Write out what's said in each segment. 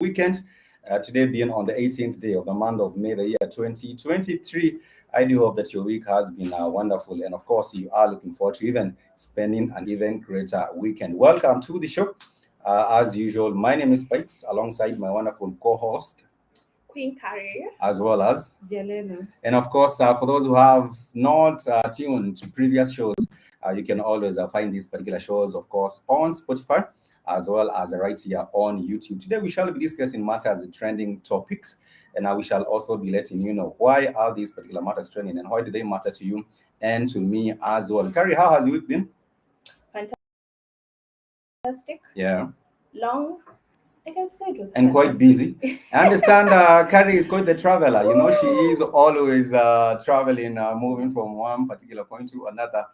weekend. Today being on the 18th day of the month of May, the year 2023. I do hope that your week has been wonderful, and of course, you are looking forward to even spending an even greater weekend. Welcome to the show. As usual, my name is Pikes, alongside my wonderful co-host, Queen Carrie. as well as Jelena. and of course, for those who have not tuned to previous shows, you can always find these particular shows, of course, on Spotify as well as right here on YouTube. Today, we shall be discussing matters, trending topics, and we shall also be letting you know why are these particular matters trending and why do they matter to you and to me as well. Carrie, how has your week been? Fantastic. Yeah. Long. I can say it was And quite busy. I understand Carrie is quite the traveler. You know, she is always traveling, moving from one particular point to another.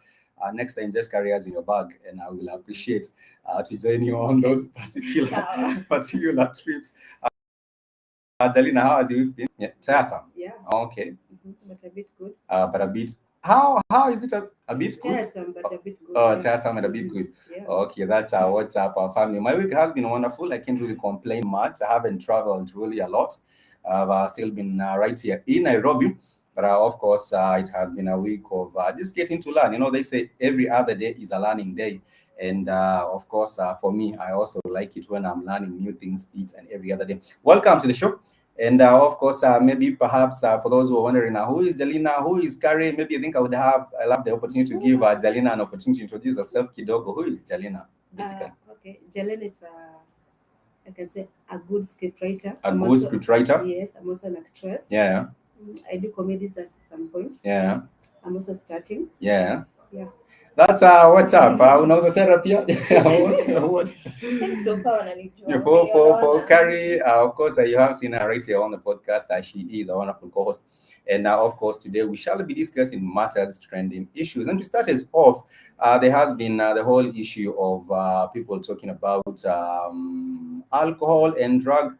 Next time, just carry us in your bag, and I will appreciate to join you on those particular trips. Zalina, how has you been? Yeah, tiresome. Yeah. Okay. But a bit good. But a bit. How is it a bit good? Tiresome, but a bit good. Tiresome and a bit good. Yeah. Okay, that's what's up, our family. My week has been wonderful. I can't really complain much. I haven't traveled really a lot. I've still been right here in Nairobi. But of course, it has been a week of just getting to learn. You know, they say every other day is a learning day. And of course, for me, I also like it when I'm learning new things each and every other day. Welcome to the show. And of course, maybe perhaps for those who are wondering, who is Zelina, who is Carrie, maybe I think I'll have the opportunity to give Zelina an opportunity to introduce herself. Kidogo, who is Zelina, basically? Okay, Jelena is I can say a good scriptwriter. Good scriptwriter? Yes, I'm also an actress. Yeah. I do comedies at some point. Yeah. I'm also starting. Yeah. Yeah. That's what's up. Unaweza sema pia what? So far wananijua. For Carrie, of course, you have seen her right here on the podcast. She is a wonderful co-host. And of course, today we shall be discussing matters, trending issues. And to start us off, there has been the whole issue of people talking about alcohol and drug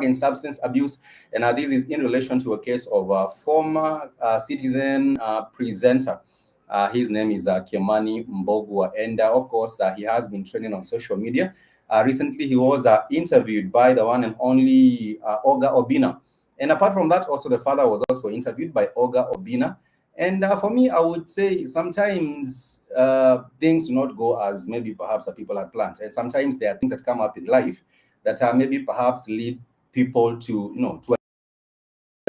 and substance abuse. And this is in relation to a case of a former citizen presenter. His name is Kimani Mbogwa, and of course, he has been trending on social media. Recently, he was interviewed by the one and only Oga Obina. And apart from that, also the father was also interviewed by Oga Obina. And for me, I would say sometimes things do not go as maybe perhaps people had planned. And sometimes there are things that come up in life that maybe perhaps lead people to, to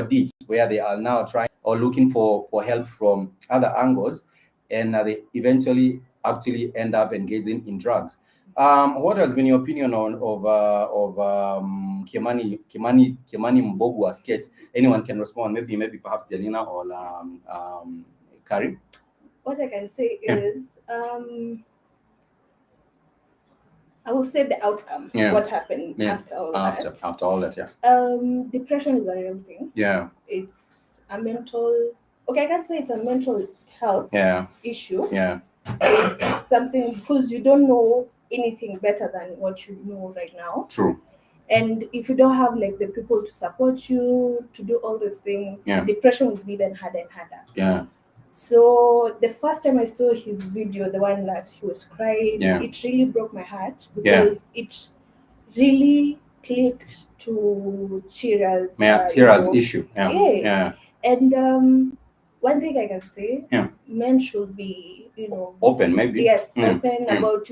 deeds where they are now trying or looking for help from other angles, and they eventually actually end up engaging in drugs. What has been your opinion on of Kimani Mbogwa's case? Anyone can respond. Maybe perhaps Jelena or Karim. What I can say is I will say the outcome. Yeah. What happened after all that. After all that, yeah. Depression is a real thing. Yeah. It's a mental. Okay, I can say it's a mental health issue. Yeah. It's something because you don't know anything better than what you know right now. True. And if you don't have like the people to support you to do all these things, depression will be even harder and harder. Yeah. So the first time I saw his video, the one that he was crying, it really broke my heart because it really clicked to Chira's issue. Yeah. And one thing I can say, men should be, open, maybe. Yes, open about,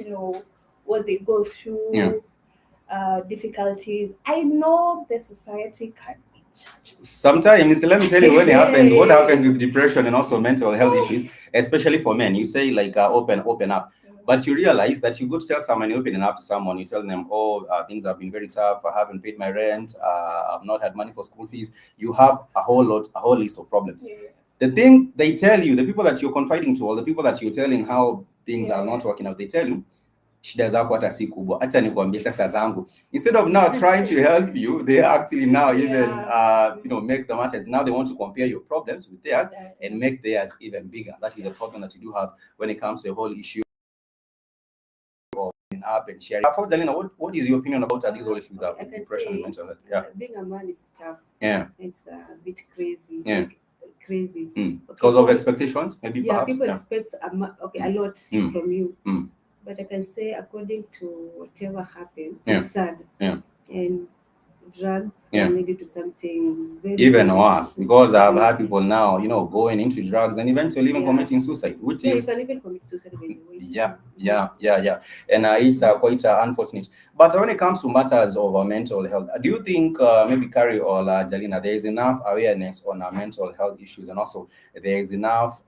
what they go through, difficulties. I know the society can be judged. Sometimes, let me tell you what happens with depression and also mental health issues, especially for men. You say like open up. But you realize that you go to tell someone, you're opening up to someone, you tell them, things have been very tough. I haven't paid my rent. I've not had money for school fees. You have a whole list of problems. Yeah. The thing they tell you, the people that you're confiding to, or the people that you're telling how things are not working out, they tell you, shida zako hata si kubwa, hata nikwambie sasa zangu. Instead of now trying to help you, they actually now even make the matters. Now they want to compare your problems with theirs and make theirs even bigger. That is a problem that you do have when it comes to the whole issue of up and sharing. For Jalina, what is your opinion about these whole issues of depression and mental health? Yeah. Being a man is tough. Yeah. It's a bit crazy. Yeah. Crazy. Because of expectations, maybe perhaps. People expect a lot from you. But I can say, according to whatever happened, it's sad. Yeah. And drugs can lead to something very even worse, because I've had people now, going into drugs and eventually even committing suicide, which is you can even commit suicide by the way. Yeah. And it's quite unfortunate. But when it comes to matters of mental health, do you think maybe Carrie or Jalina, there is enough awareness on mental health issues, and also there is enough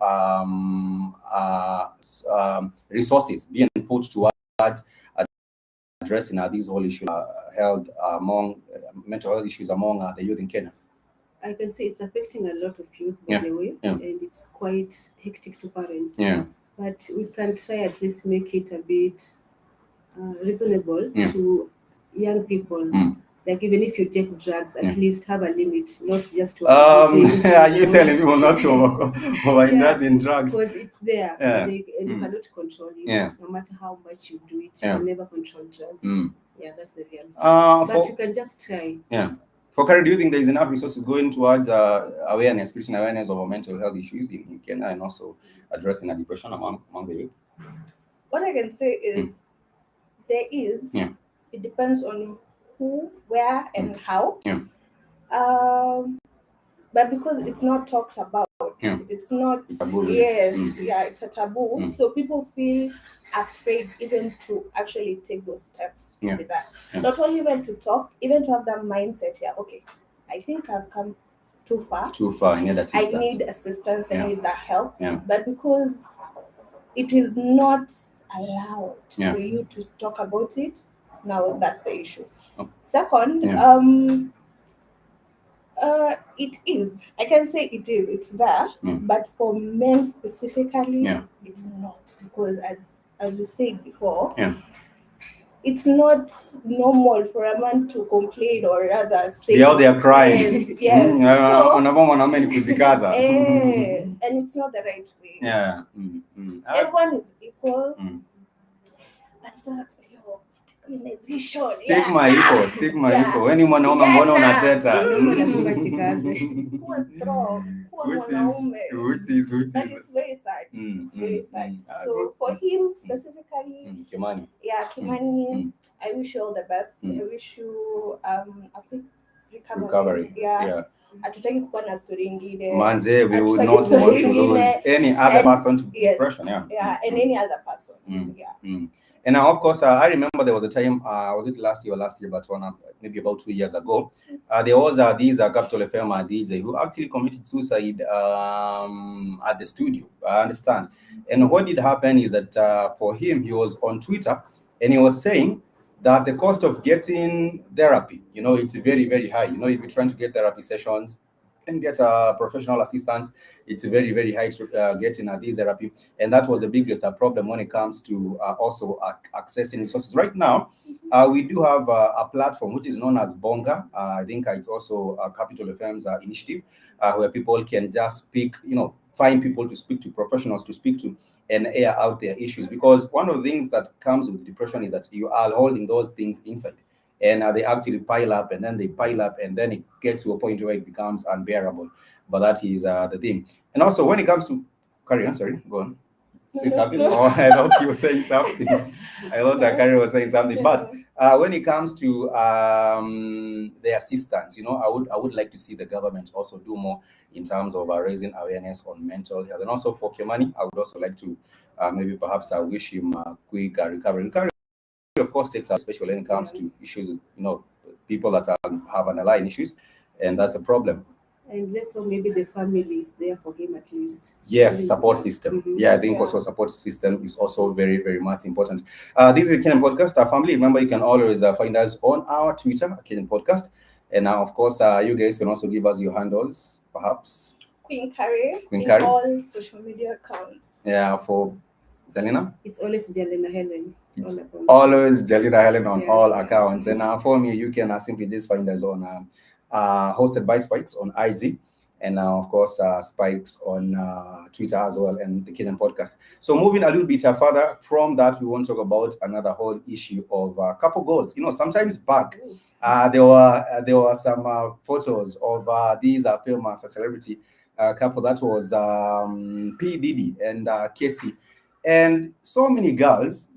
resources being put towards addressing these whole issues held among mental health issues among the youth in Kenya? I can say it's affecting a lot of youth, by the way, and it's quite hectic to parents. But we can try at least make it a bit reasonable to young people. Like even if you take drugs, at least have a limit, not just to you telling people not to overindulge in drugs. Because it's there, and you cannot control it. No matter how much you do it, you can never control drugs. Yeah, that's the reality. But you can just try. For Carrie, do you think there is enough resources going towards awareness, creating awareness of mental health issues in Kenya, and also addressing depression among the youth? What I can say is there is. It depends on who, where, and how. But because it's not talked about, it's not. It's taboo. It's a taboo. So people feel afraid even to actually take those steps with that. Not only even to talk, even to have that mindset. Okay, I think I've come too far. I need assistance. I need assistance. I need that help. But because it is not allowed for you to talk about it, now that's the issue. Second, it is. I can say it is. It's there, but for men specifically, it's not, because as we said before, it's not normal for a man to complain or rather say. Out there crying. Yes. And it's not the right way. Everyone is equal. But stigma iko weni mwanaume mbona unateta kuwa strong, kuwa mwanaume. Which is But it's very sad. It's very sad. So for him specifically, Kimani, I wish you all the best. I wish you a quick recovery. Hatutaki kuwa na story ingine. Manze, we would not want to lose any other person to depression. And any other person. And of course, I remember there was a time, was it last year, but maybe about 2 years ago, there was these Capital FM DJ who actually committed suicide at the studio, I understand. And what did happen is that for him, he was on Twitter and he was saying that the cost of getting therapy, it's very, very high. If you're trying to get therapy sessions and get professional assistance, it's very, very high to getting this therapy. And that was the biggest problem when it comes to also accessing resources. Right now, we do have a platform which is known as Bonga. I think it's also Capital FM's initiative where people can just speak, find people to speak to, professionals to speak to, and air out their issues. Because one of the things that comes with depression is that you are holding those things inside. And they actually pile up, and then it gets to a point where it becomes unbearable. But that is the thing. And also, when it comes to Carrie, I'm sorry, go on. Say something? No. Oh, I thought you were saying something. I thought Carrie was saying something. But when it comes to the assistance, I would like to see the government also do more in terms of raising awareness on mental health. And also for Kimani, I would also like to maybe perhaps wish him a quick recovery. Of course, takes us, especially when it comes to issues, people that have underlying issues, and that's a problem. And let's hope maybe the family is there for him at least. Yes, support system. I think also support system is also very, very much important. This is a Kenyan podcast, our family. Remember, you can always find us on our Twitter, Kenyan Podcast. And now, of course, you guys can also give us your handles, perhaps. Queen Carrie. All social media accounts. Yeah, for Jalina? It's always Jalina Helen. It's always Jalina Helen on all accounts. And for me, you can simply just find us on hosted by Spikes on IG, and of course Spikes on Twitter as well, and the Kenyan Podcast. So moving a little bit further from that, we want to talk about another whole issue of couple goals. Sometimes back there were some photos of these famous celebrity couple that was P Diddy and Casey. And so many girls,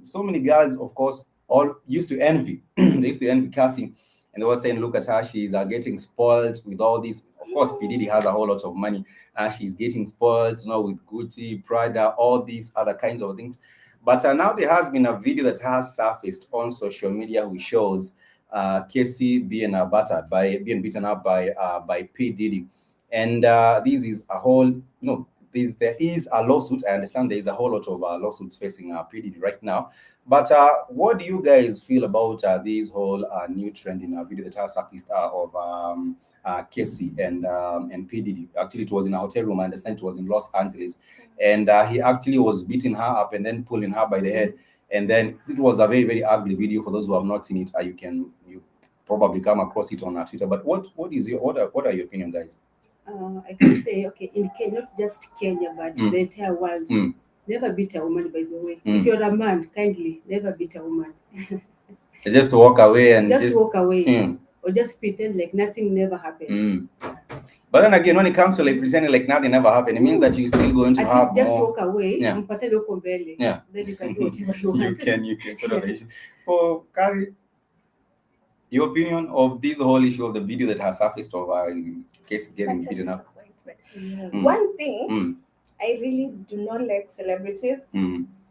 of course, all used to envy. They used to envy Cassie and they were saying, look at her, she's getting spoiled with all this. Of course, P. Diddy has a whole lot of money, and she's getting spoiled, with Gucci, Prada, all these other kinds of things. But now there has been a video that has surfaced on social media which shows Casey being beaten up by P. Diddy, and this is a whole there is a lawsuit. I understand there is a whole lot of lawsuits facing P. Diddy right now. But what do you guys feel about this whole new trend in video that has surfaced of Casey and P. Diddy? Actually, it was in a hotel room. I understand it was in Los Angeles, and he actually was beating her up and then pulling her by the head. And then it was a very, very ugly video. For those who have not seen it, you probably come across it on Twitter. But what are your opinion, guys? I can say, okay, in Kenya, not just Kenya, but the entire world, never beat a woman, by the way. If you're a man, kindly, never beat a woman. Just walk away and just walk away. Or just pretend like nothing never happened. But then again, when it comes to like pretending like nothing never happened, it means that you're still going to at have least just more. walk away. Yeah. Yeah. Then you can do whatever you want. You can sort of issue. For Carrie, your opinion of this whole issue of the video that has surfaced of Casey getting beaten up? One thing I really do not like celebrities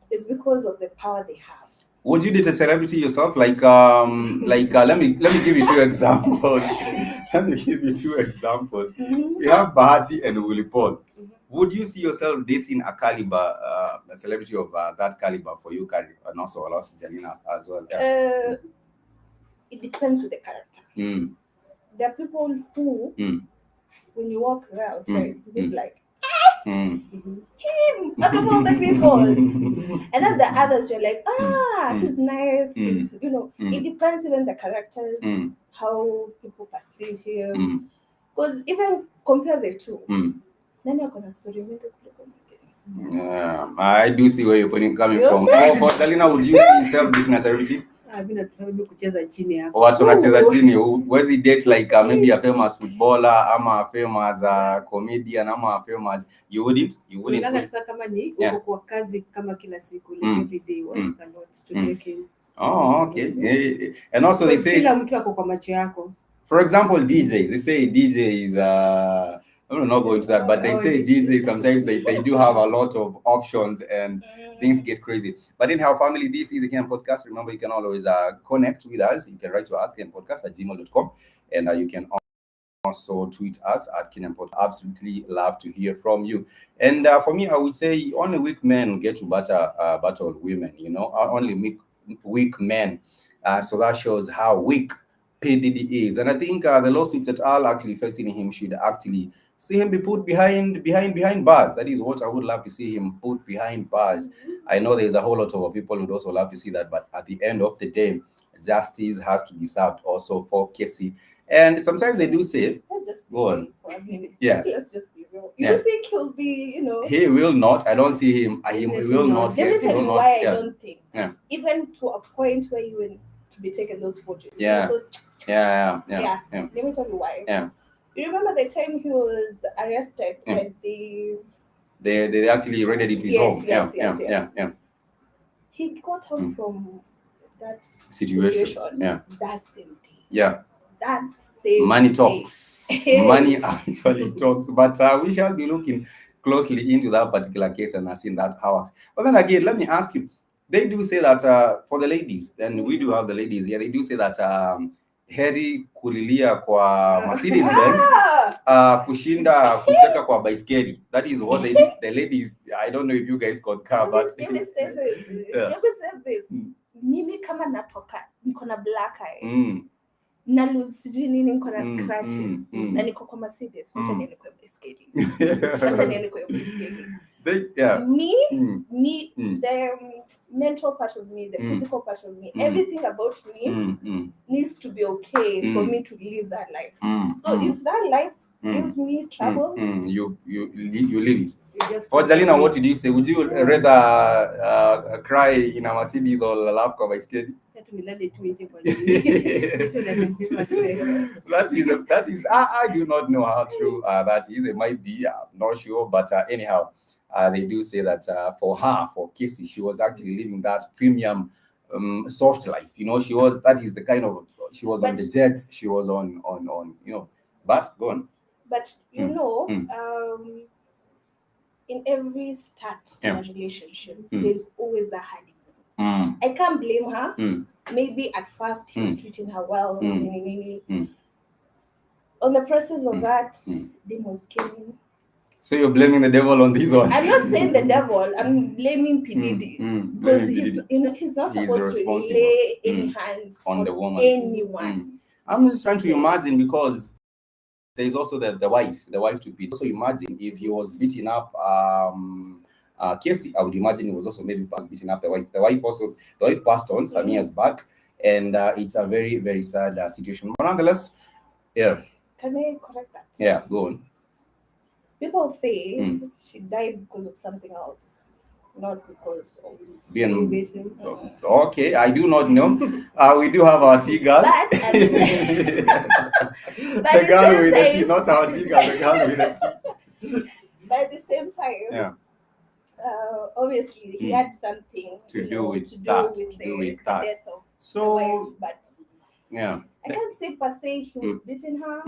is because of the power they have. Would you date a celebrity yourself? Let me give you two examples. Let me give you two examples. We have Bahati and Willie Paul. Would you see yourself dating a celebrity of that caliber for you, Carrie, and also Jalina as well? Yeah. It depends with the character. There are people who, when you walk around, you'll be like, him out of all the people. And then the others, you're like, he's nice. He's, it depends even the characters, how people perceive him. Because even compare the two, then you're gonna story. Yeah, I do see where you're coming from. For Salina, would you see yourself dating a celebrity? Watu wanacheza chini. Huwezi date like maybe a famous footballer ama a famous comedian ama a famous. You wouldn't. Kama ni uko kwa kazi kama kila siku, like every day was a lot to take in. Oh, okay. And also they say kila mtu ako kwa macho yako. For example, DJs. They say DJ is I'm not going to that, but they say DJs sometimes they do have a lot of options and things get crazy. But in our family, this is a Kenyan podcast. Remember, you can always connect with us. You can write to us, kenyanpodcast@gmail.com, and you can also tweet us at Kenyan Podcast. Absolutely love to hear from you. And for me, I would say only weak men get to battle women. Only weak men. So that shows how weak P. Diddy is. And I think the lawsuits that are actually facing him should actually see him be put behind bars. That is what I would love to see him put behind bars. I know there's a whole lot of people who'd also love to see that, but at the end of the day, justice has to be served also for Casey. And sometimes they do say, let's just go on. For a minute. Yeah. Let's just be real. You think he'll be, He will not. I don't see him. He will not. Let me tell you why I don't think. Yeah. Even to a point where you will to be taking those photos. Yeah. Yeah. Let me tell you why. Yeah. You remember the time he was arrested when they actually raided it his home. Yes. Yeah. He got out from that situation. Yeah. That same day. Yeah. That same money day. talks. Money actually talks. But we shall be looking closely into that particular case and seeing that how it. But then again, let me ask you. They do say that for the ladies, and we do have the ladies here. They do say that heri kulilia kwa Mercedes Benz kushinda kucheka kwa baiskeli. That is what they do. The ladies, I don't know if you guys got car, but let me say this. Mimi kama natoka niko na black eye. Na lose sijui nini niko na scratches. Na niko kwa Mercedes, wacha niende kwa baiskeli. Me, the mental part of me, the physical part of me, everything about me needs to be okay for me to live that life. So if that life gives me troubles, you live it. For Jalina, what did you say? Would you rather cry in a Mercedes or laugh kwa baiskeli? That is I do not know how true that is. It might be, I'm not sure, but anyhow, they do say that for Casey, she was actually living that premium soft life. That is the kind of she was on the jets, she was on but go on. But in every start in a relationship, there's always the honeymoon. I can't blame her. Maybe at first he was treating her well. On the process of that, demons came in. So you're blaming the devil on this one? I'm not saying the devil. I'm blaming P. Because he's not supposed to lay any hands on the woman. Anyone. I'm just trying to imagine, because there is also the wife to beat. So imagine if he was beating up Casey, I would imagine he was also maybe beating up the wife. The wife passed on some years back, and it's a very, very sad situation. But nonetheless, yeah. Can I correct that? Yeah, go on. People say she died because of something else, not because of being beaten. Okay, I do not know. We do have our tea girl. But the girl with the tea, not our tea girl, the girl with the tea. But at the same time, obviously he had something to do with that. The death of the wife, but I can't say per se he was beating her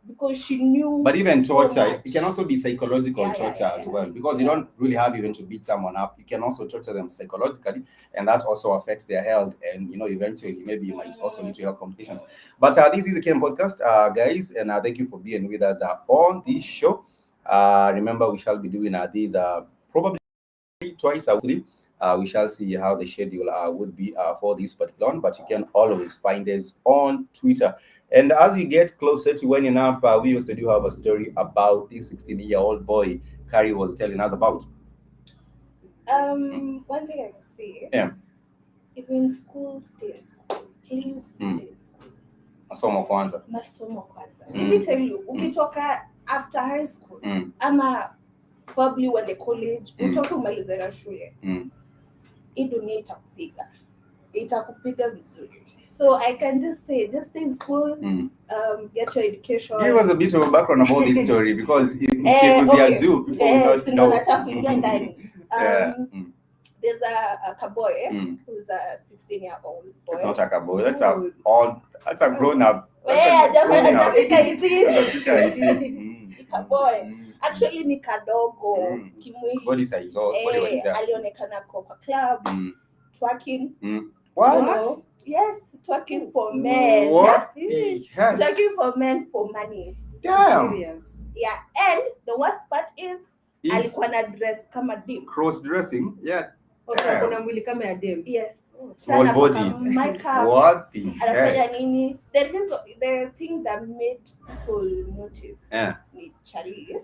because she knew. But even torture, it can also be psychological torture as well, because you don't really have even to beat someone up. You can also torture them psychologically, and that also affects their health, and eventually maybe you might also lead to health complications. But this is the Kenyan podcast, guys, and thank you for being with us on this show. Remember, we shall be doing these probably twice a week. We shall see how the schedule would be for this particular one, but you can always find us on Twitter. And as we get closer to winding up, we also do have a story about this 16-year-old boy Carrie was telling us about. One thing I can say, if you're in school, stay in school. Please stay in school. Masomo kwanza. Let me tell you, ukitoka after high school, ama probably when the college, utoke umalize na shule. Hii dunia itakupiga vizuri. So I can just say, just stay in school, get your education. Give us a bit of a background about this story, because if okay. People will not know. There's a boy who's a 16-year-old boy. It's not a boy. That's a grown-up. A boy. Actually ni kadogo kimwili. Body size or body wise. Alionekana kwa club twerking. What? Yes, twerking for men. What? Twerking for men for money. Damn. Serious. Yeah, and the worst part is alikuwa na dress kama dim. Cross dressing? Yeah. Kuna mwili kama ya dim. Yes. Small body. What the heck? The thing that made people notice ni Charlie.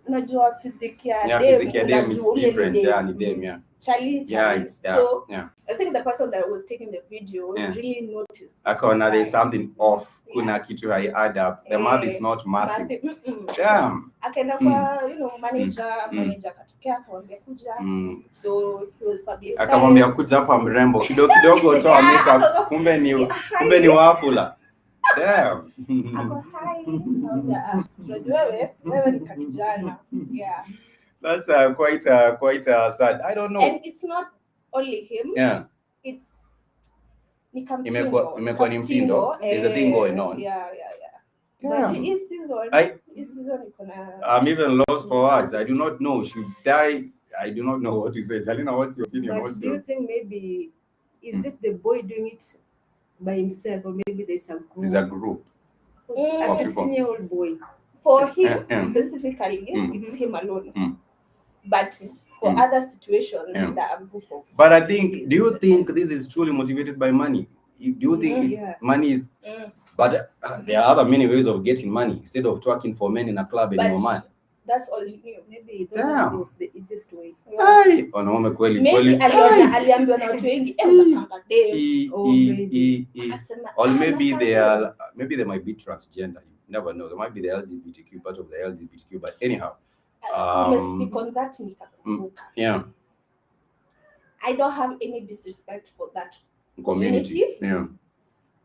Unajua physics ya dem is different. Ni dem, Charlie. So I think the person that was taking the video really noticed. Akona, there's something off. Kuna kitu hai add up. The math is not mathing. Damn. Akaenda kwa manager akatokea akamwambia kuja. So he was public. Akamwambia kuja hapa mrembo. Kidogo toa makeup. Kumbe ni wafula. Damn. Ako hi. Unajua wewe ni kijana. Yeah. That's quite sad. I don't know. And it's not only him. Yeah. It's imekuwa ni mtindo. There's a thing going on. Yeah. But this season I'm even lost for words. I do not know. Should I do not know what to say. Salina, what's your opinion? But do you think maybe is it the boy doing it by himself, or maybe there's a group? There's a group. A 16-year-old boy. For him specifically, it's him alone. But for other situations, there are a group of. But I think, do you think this is truly motivated by money? Do you think money is? But there are other many ways of getting money instead of twerking for men in a club and more money. That's all you knew. Maybe that was the easiest way. Wanaume kweli. Maybe aliambiwa na watu wengi or maybe they might be transgender. You never know. They might be the LGBTQ, part of the LGBTQ. But anyhow, let's speak on that. Yeah. I don't have any disrespect for that community. Yeah.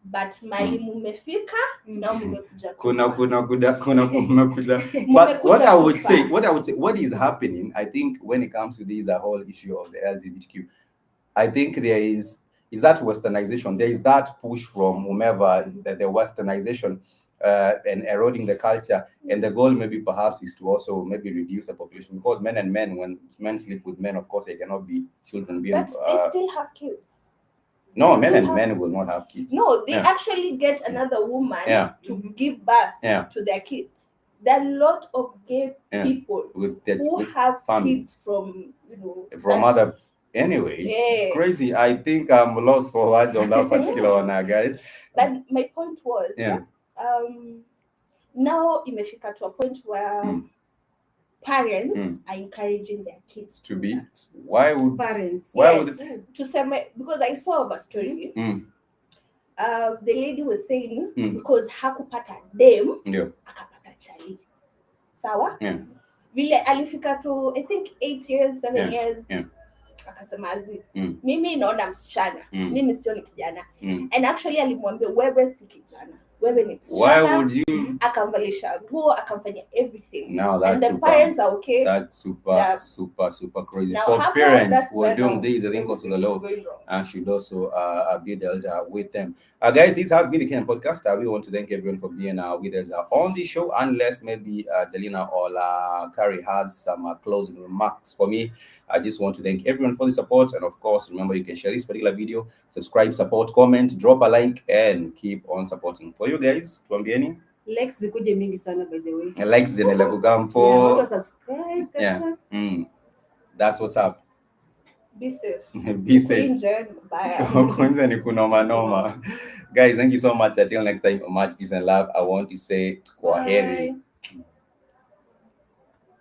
But mali mumefika na mmekuja. Kuna mmekuja. But what I would say, what is happening, I think, when it comes to this whole issue of the LGBTQ, I think there is is that westernization. There is that push from whomever, the westernization, and eroding the culture, and the goal maybe perhaps is to also maybe reduce the population, because men and men, when men sleep with men, of course they cannot be children being, but they still have kids. no, men and men will not have kids. No, they actually get another woman to give birth to their kids. There are a lot of gay people who have kids from, from other. Anyway, it's crazy. I think I'm lost for words on that particular one, guys. But my point was, now imefika to a point where parents are encouraging their kids to be. Why would parents? Why would to say because I saw of a story. The lady was saying because hakupata dem akapata chali. Sawa? Vile alifika to I think 8 years, 7 years. Akasema mimi naona msichana, mimi sioni kijana. And actually alimwambia wewe si kijana, wewe ni msichana. Why would you? Akamvalisha nguo, akamfanya everything. Now that's and the super, parents are okay. That's super crazy. Now, for parents who are doing now, this, I think also the law should also be dealt with them. Guys, this has been the Kenyan podcast. We want to thank everyone for being with us on the show. Unless maybe Zelina or Carrie has some closing remarks for me, I just want to thank everyone for the support. And of course, remember you can share this particular video, subscribe, support, comment, drop a like, and keep on supporting. For you guys, tuambieni. Likes zikuje mingi sana, by the way. Likes zinaenda kukam for. Subscribe. That's what's up. Be safe. Be safe. Bye. Kwanza ni kunoma. Guys, thank you so much. Until next time, much peace and love. I want to say kwaheri.